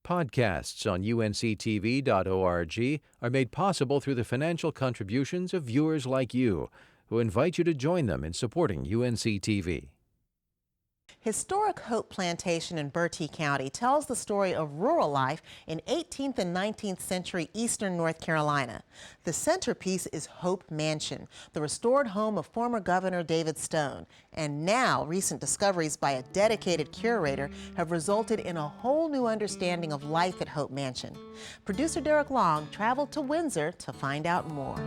Podcasts on UNC-TV.org are made possible through the financial contributions of viewers like you, who invite you to join them in supporting UNC-TV. Historic Hope Plantation in Bertie County tells the story of rural life in 18th and 19th century eastern North Carolina. The centerpiece is Hope Mansion, the restored home of former Governor David Stone. And now, recent discoveries by a dedicated curator have resulted in a whole new understanding of life at Hope Mansion. Producer Derek Long traveled to Windsor to find out more.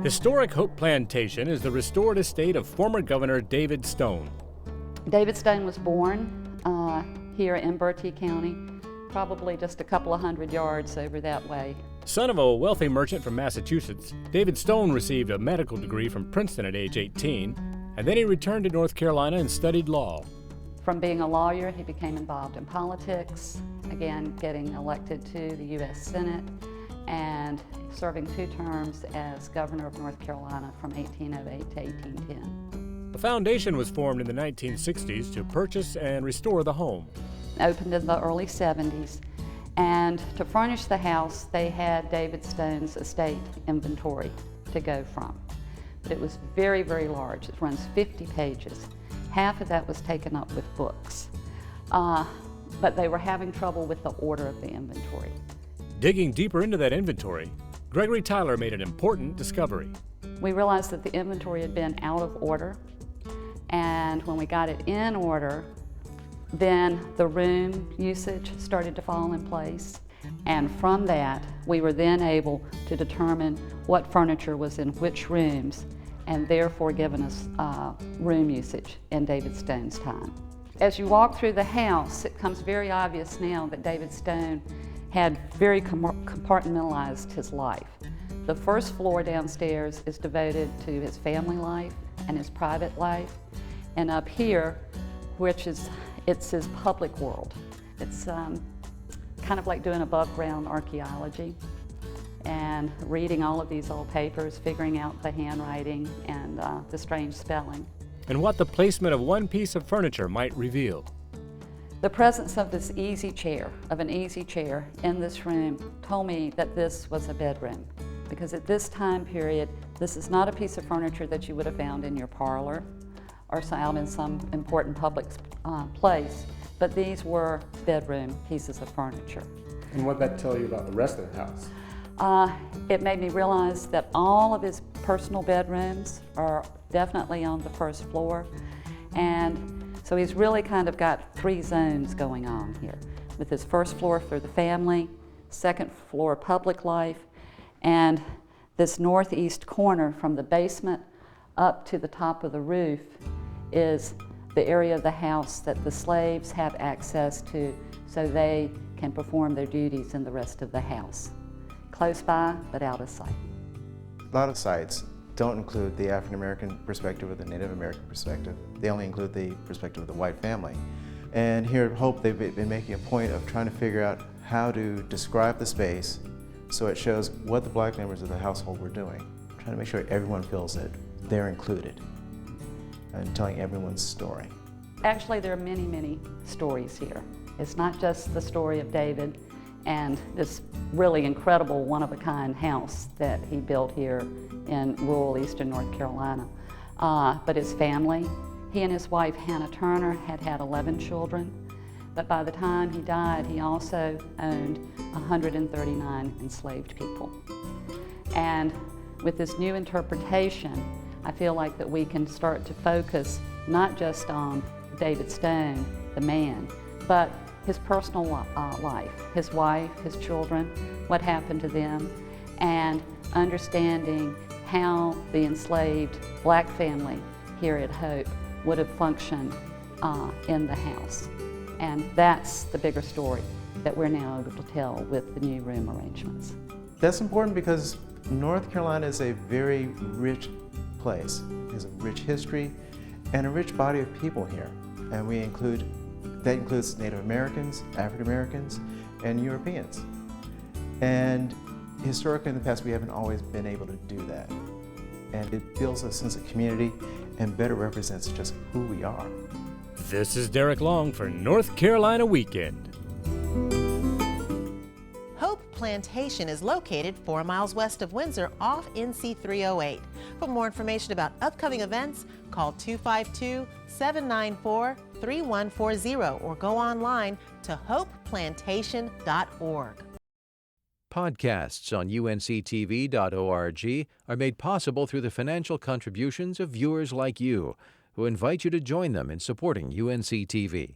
Historic Hope Plantation is the restored estate of former Governor David Stone. David Stone was born here in Bertie County, probably just a couple of hundred yards over that way. Son of a wealthy merchant from Massachusetts, David Stone received a medical degree from Princeton at age 18, and then he returned to North Carolina and studied law. From being a lawyer, he became involved in politics, again getting elected to the U.S. Senate, and serving 2 terms as governor of North Carolina from 1808 to 1810. A foundation was formed in the 1960s to purchase and restore the home. Opened in the early 70s, and to furnish the house, they had David Stone's estate inventory to go from. But it was very, very large. It runs 50 pages. Half of that was taken up with books. But they were having trouble with the order of the inventory. Digging deeper into that inventory, Gregory Tyler made an important discovery. We realized that the inventory had been out of order, and when we got it in order, then the room usage started to fall in place. And from that, we were then able to determine what furniture was in which rooms, and therefore given us room usage in David Stone's time. As you walk through the house, it becomes very obvious now that David Stone had very compartmentalized his life. The first floor downstairs is devoted to his family life and his private life, and up here, it's his public world. It's kind of like doing above ground archaeology and reading all of these old papers, figuring out the handwriting and the strange spelling. And what the placement of one piece of furniture might reveal. The presence of an easy chair in this room told me that this was a bedroom, because at this time period, this is not a piece of furniture that you would have found in your parlor or out in some important public place, but these were bedroom pieces of furniture. And what did that tell you about the rest of the house? It made me realize that all of his personal bedrooms are definitely on the first floor, and so he's really kind of got 3 zones going on here, with his first floor for the family, second floor public life, and this northeast corner from the basement up to the top of the roof is the area of the house that the slaves have access to so they can perform their duties in the rest of the house. Close by, but out of sight. A lot of sites don't include the African American perspective or the Native American perspective. They only include the perspective of the white family. And here at Hope, they've been making a point of trying to figure out how to describe the space so it shows what the black members of the household were doing. Trying to make sure everyone feels that they're included and telling everyone's story. Actually, there are many, many stories here. It's not just the story of David and this really incredible one-of-a-kind house that he built here in rural eastern North Carolina, but his family. He and his wife, Hannah Turner, had 11 children, but by the time he died, he also owned 139 enslaved people. And with this new interpretation, I feel like that we can start to focus not just on David Stone, the man, but his personal life, his wife, his children, what happened to them, and understanding how the enslaved black family here at Hope would have functioned in the house. And that's the bigger story that we're now able to tell with the new room arrangements. That's important because North Carolina is a very rich place. There's a rich history and a rich body of people here. And that includes Native Americans, African Americans, and Europeans. And historically in the past, we haven't always been able to do that. And it builds a sense of community and better represents just who we are. This is Derek Long for North Carolina Weekend. Hope Plantation is located 4 miles west of Windsor off NC 308. For more information about upcoming events, call 252-794-3140 or go online to hopeplantation.org. Podcasts on UNC-TV.org are made possible through the financial contributions of viewers like you, who invite you to join them in supporting UNC-TV.